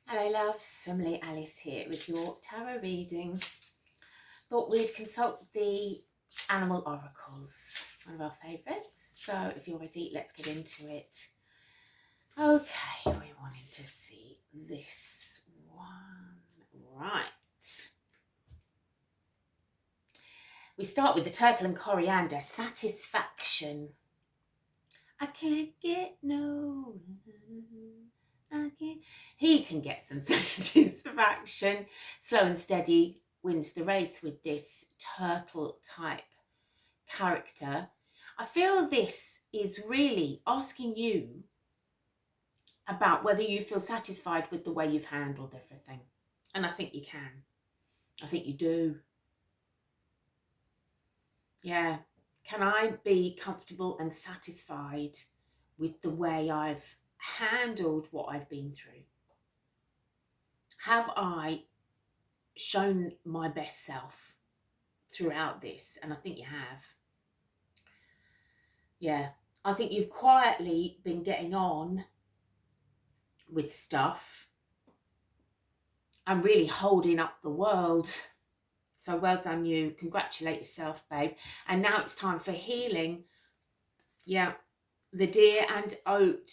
Hello loves, Emily Alice here with your tarot reading. Thought we'd consult the animal oracles, one of our favourites. So if you're ready, let's get into it. Okay, we're wanting to see this one. Right. We start with the turtle and coriander, satisfaction. I can't get no... He can get some satisfaction. Slow and steady wins the race with this turtle type character. I feel this is really asking you about whether you feel satisfied with the way you've handled everything. And I think you can. I think you do. Yeah. Can I be comfortable and satisfied with the way I've handled what I've been through? Have I shown my best self throughout this? And I think you have. Yeah, I think you've quietly been getting on with stuff and really holding up the world. So well done you. Congratulate yourself, babe. And now it's time for healing. Yeah, the deer and oat.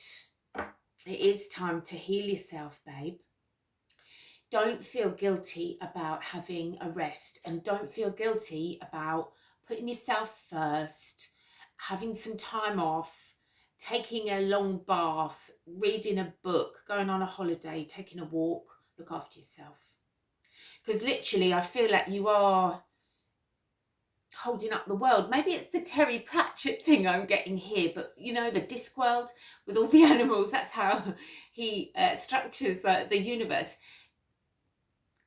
It is time to heal yourself, babe. Don't feel guilty about having a rest, and don't feel guilty about putting yourself first, having some time off, taking a long bath, reading a book, going on a holiday, taking a walk. Look after yourself. Because literally, I feel like you are holding up the world. Maybe it's the Terry Pratchett thing I'm getting here, but you know, the Discworld with all the animals, that's how he structures the universe.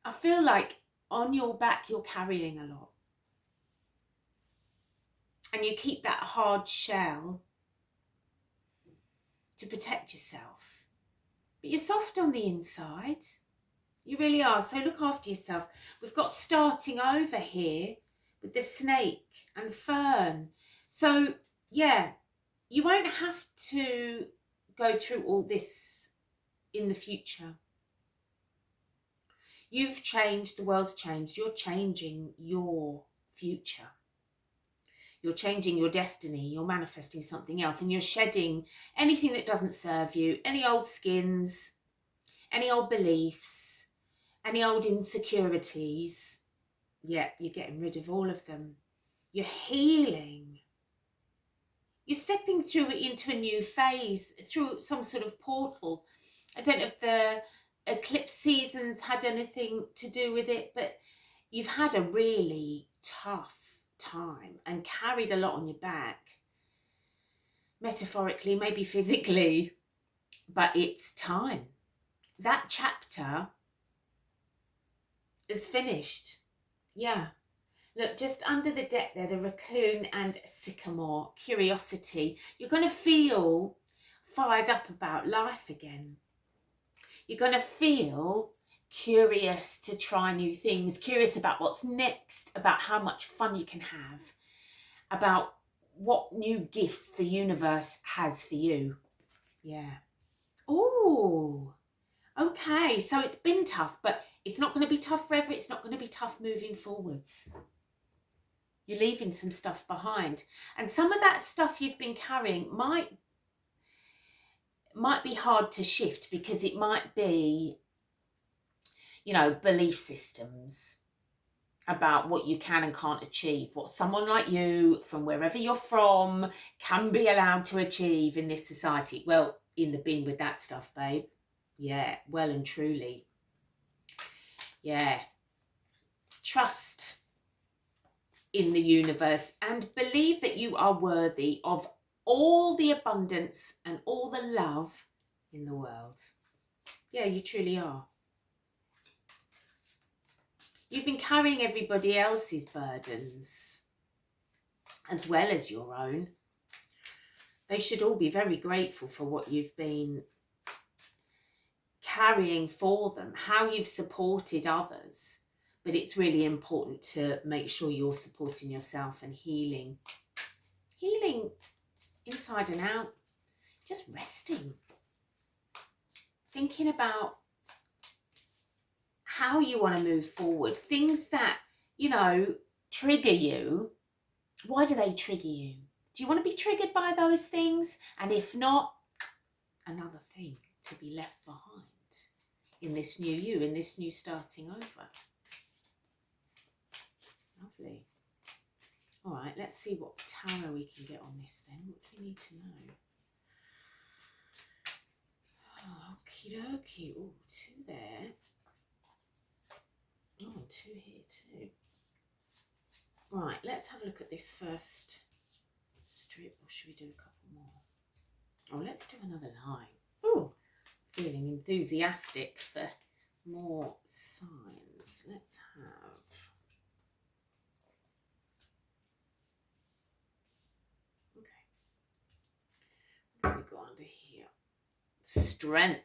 I feel like on your back you're carrying a lot. And you keep that hard shell to protect yourself. But you're soft on the inside. You really are. So look after yourself. We've got starting over here with the snake and fern. So yeah, you won't have to go through all this in the future. You've changed, the world's changed. You're changing your future. You're changing your destiny. You're manifesting something else, and you're shedding anything that doesn't serve you, any old skins, any old beliefs, any old insecurities. Yeah, you're getting rid of all of them. You're healing. You're stepping through into a new phase, through some sort of portal. I don't know if the eclipse seasons had anything to do with it, but you've had a really tough time and carried a lot on your back, metaphorically, maybe physically, but it's time. That chapter is finished. Yeah. Look, just under the deck there, the raccoon and sycamore, curiosity. You're going to feel fired up about life again. You're going to feel curious to try new things, curious about what's next, about how much fun you can have, about what new gifts the universe has for you. Yeah. Oh, okay. So it's been tough, but it's not going to be tough forever. It's not going to be tough moving forwards. You're leaving some stuff behind. And some of that stuff you've been carrying might be hard to shift, because it might be, you know, belief systems about what you can and can't achieve, what someone like you from wherever you're from can be allowed to achieve in this society. Well, in the bin with that stuff, babe. Yeah, well and truly. Yeah. Trust in the universe and believe that you are worthy of all the abundance and all the love in the world. Yeah, you truly are. You've been carrying everybody else's burdens as well as your own. They should all be very grateful for what you've been carrying for them, how you've supported others. But it's really important to make sure you're supporting yourself and healing. Healing inside and out. Just resting. Thinking about how you want to move forward, things that, you know, trigger you. Why do they trigger you? Do you want to be triggered by those things? And if not, another thing to be left behind in this new you, in this new starting over. Lovely. All right, let's see what tarot we can get on this then. What do we need to know? Oh, okie dokie. Oh, 2 there. Oh, 2 here too. Right, let's have a look at this first strip, or should we do a couple more? Oh, let's do another line. Oh, feeling enthusiastic for more signs. Let's have... Okay. What do we got under here? Strength.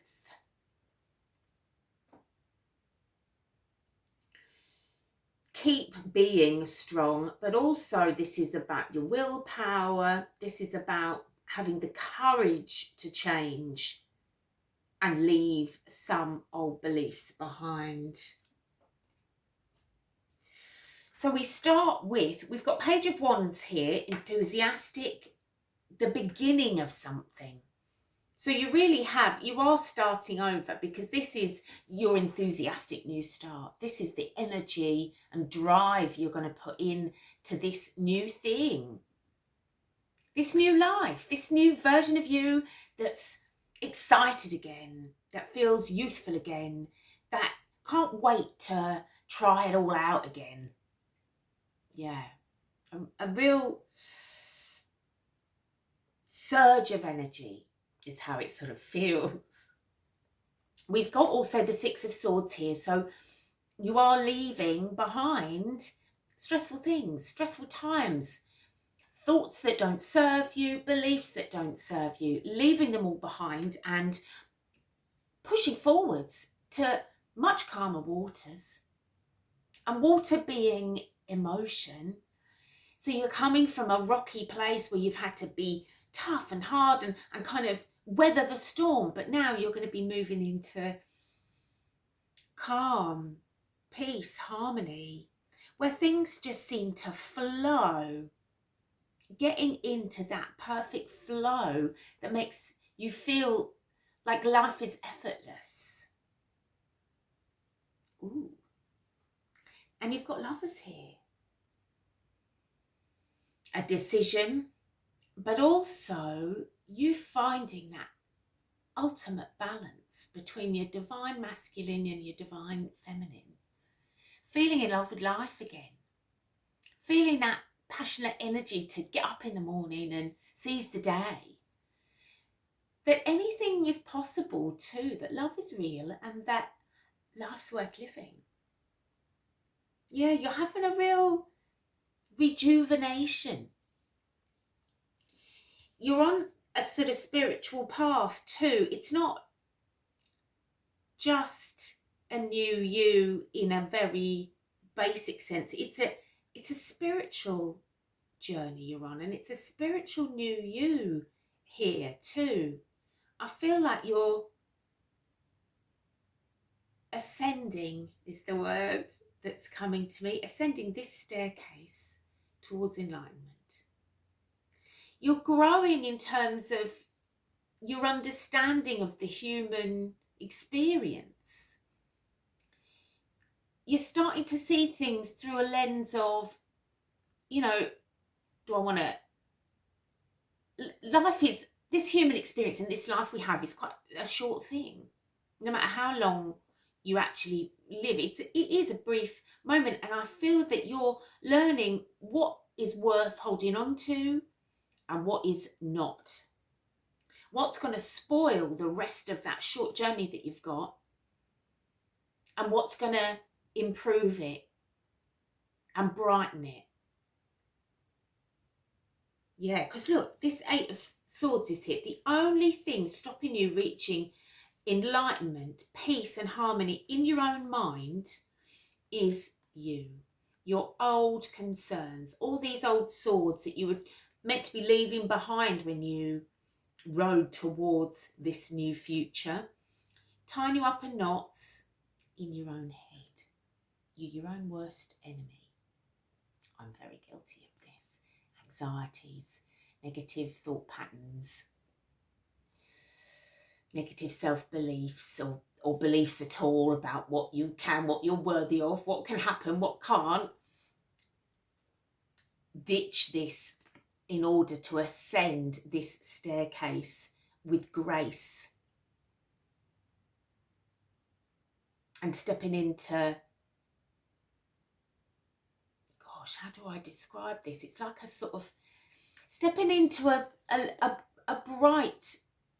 Keep being strong, but also this is about your willpower. This is about having the courage to change and leave some old beliefs behind. So we start with, we've got Page of Wands here, enthusiastic, the beginning of something. So you really have, you are starting over, because this is your enthusiastic new start. This is the energy and drive you're going to put in to this new thing, this new life, this new version of you that's excited again, that feels youthful again, that can't wait to try it all out again. Yeah, a real surge of energy is how it sort of feels. We've got also the 6 of Swords here. So you are leaving behind stressful things, stressful times, thoughts that don't serve you, beliefs that don't serve you, leaving them all behind and pushing forwards to much calmer waters. And water being emotion. So you're coming from a rocky place where you've had to be tough and hard and kind of weather the storm, but now you're going to be moving into calm, peace, harmony, where things just seem to flow, getting into that perfect flow that makes you feel like life is effortless. Ooh. And you've got Lovers here. A decision, but also you finding that ultimate balance between your divine masculine and your divine feminine. Feeling in love with life again. Feeling that passionate energy to get up in the morning and seize the day. That anything is possible too, that love is real and that life's worth living. Yeah, you're having a real rejuvenation. You're on a sort of spiritual path too. It's not just a new you in a very basic sense. It's a spiritual journey you're on, and it's a spiritual new you here too. I feel like you're ascending is the word that's coming to me, ascending this staircase towards enlightenment. You're growing in terms of your understanding of the human experience. You're starting to see things through a lens of, you know, do I want to... Life is, this human experience and this life we have is quite a short thing. No matter how long you actually live, it is a brief moment. And I feel that you're learning what is worth holding on to and what is not. What's going to spoil the rest of that short journey that you've got, and what's going to improve it and brighten it. Yeah, because look, this 8 of Swords is here. The only thing stopping you reaching enlightenment, peace and harmony in your own mind is you. Your old concerns, all these old swords that you were meant to be leaving behind when you rode towards this new future, tying you up in knots, in your own head. You're your own worst enemy. I'm very guilty of this. Anxieties, negative thought patterns, negative self-beliefs or beliefs at all about what you can, what you're worthy of, what can happen, what can't. Ditch this in order to ascend this staircase with grace and stepping into, gosh, how do I describe this? It's like a sort of stepping into a bright,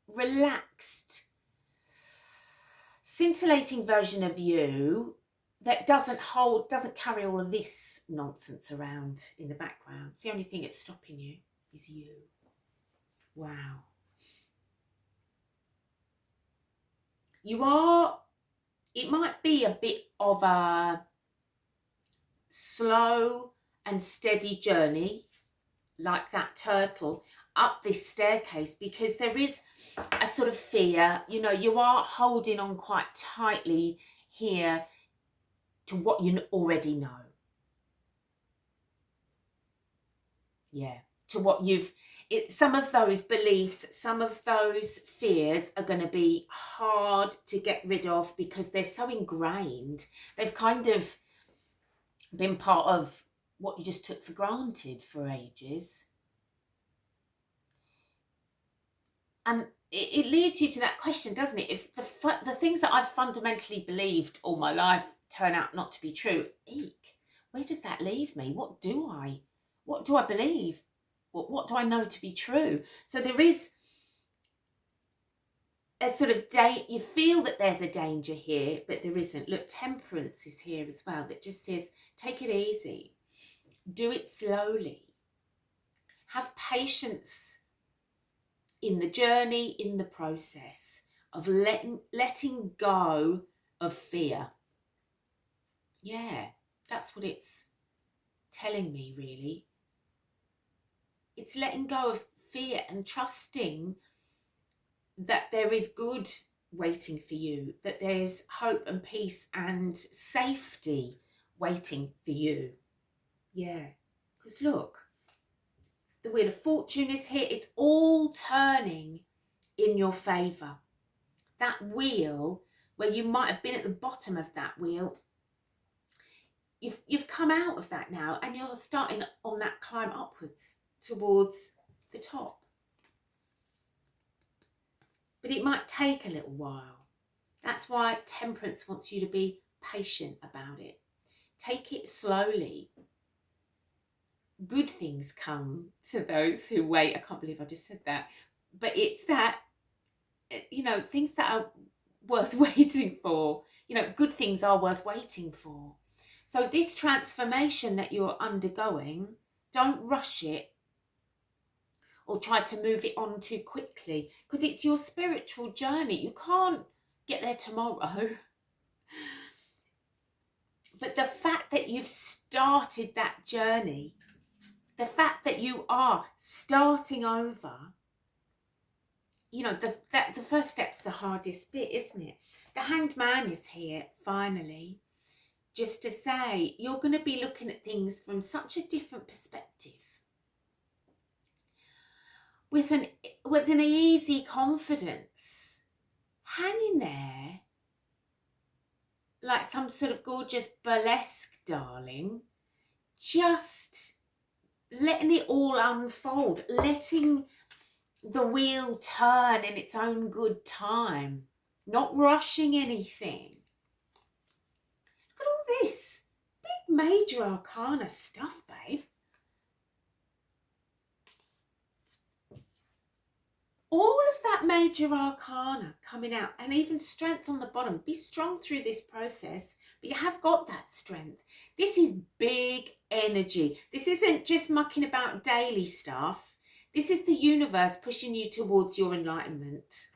relaxed, scintillating version of you that doesn't carry all of this nonsense around in the background. It's the only thing that's stopping you is you. Wow. It might be a bit of a slow and steady journey, like that turtle, up this staircase, because there is a sort of fear. You know, you are holding on quite tightly here to what you already know. Yeah, to what some of those beliefs, some of those fears are going to be hard to get rid of because they're so ingrained. They've kind of been part of what you just took for granted for ages. And it leads you to that question, doesn't it? If the things that I've fundamentally believed all my life turn out not to be true, eek, where does that leave me? What do I believe? What do I know to be true? So there is a sort of you feel that there's a danger here, but there isn't. Look, temperance is here as well. That just says, take it easy. Do it slowly. Have patience in the journey, in the process of letting go of fear. Yeah, that's what it's telling me, really. It's letting go of fear and trusting that there is good waiting for you, that there's hope and peace and safety waiting for you. Yeah, because look, the Wheel of Fortune is here. It's all turning in your favour. That wheel, where you might have been at the bottom of that wheel, you've come out of that now, and you're starting on that climb upwards towards the top. But it might take a little while. That's why temperance wants you to be patient about it. Take it slowly. Good things come to those who wait. I can't believe I just said that. But it's that, you know, things that are worth waiting for. You know, good things are worth waiting for. So this transformation that you're undergoing, don't rush it or try to move it on too quickly, because it's your spiritual journey. You can't get there tomorrow. But the fact that you've started that journey, the fact that you are starting over, you know, the first step's the hardest bit, isn't it? The Hanged Man is here, finally, just to say you're going to be looking at things from such a different perspective. With an easy confidence, hanging there like some sort of gorgeous burlesque darling, just letting it all unfold, letting the wheel turn in its own good time, not rushing anything. Look at all this big major arcana stuff, babe. All of that major arcana coming out, and even strength on the bottom. Be strong through this process, but you have got that strength. This is big energy. This isn't just mucking about daily stuff. This is the universe pushing you towards your enlightenment,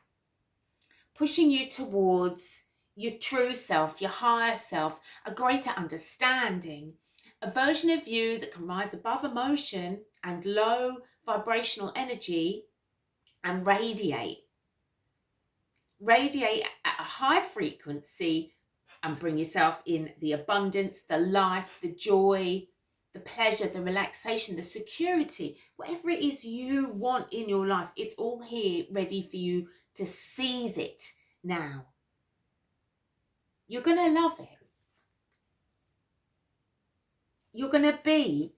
pushing you towards your true self, your higher self, a greater understanding, a version of you that can rise above emotion and low vibrational energy and radiate at a high frequency and bring yourself in the abundance, the life, the joy, the pleasure, the relaxation, the security, whatever it is you want in your life. It's all here ready for you to seize it now. You're going to love it. You're going to be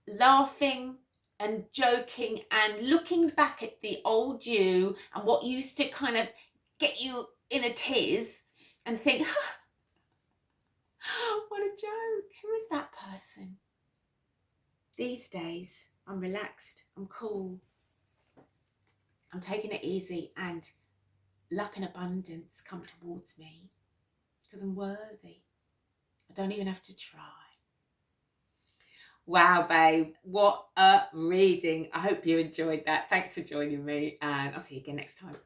laughing and joking and looking back at the old you and what used to kind of get you in a tiz and think, what a joke. Who is that person? These days, I'm relaxed, I'm cool, I'm taking it easy, and luck and abundance come towards me because I'm worthy. I don't even have to try. Wow, babe, what a reading. I hope you enjoyed that. Thanks for joining me, and I'll see you again next time.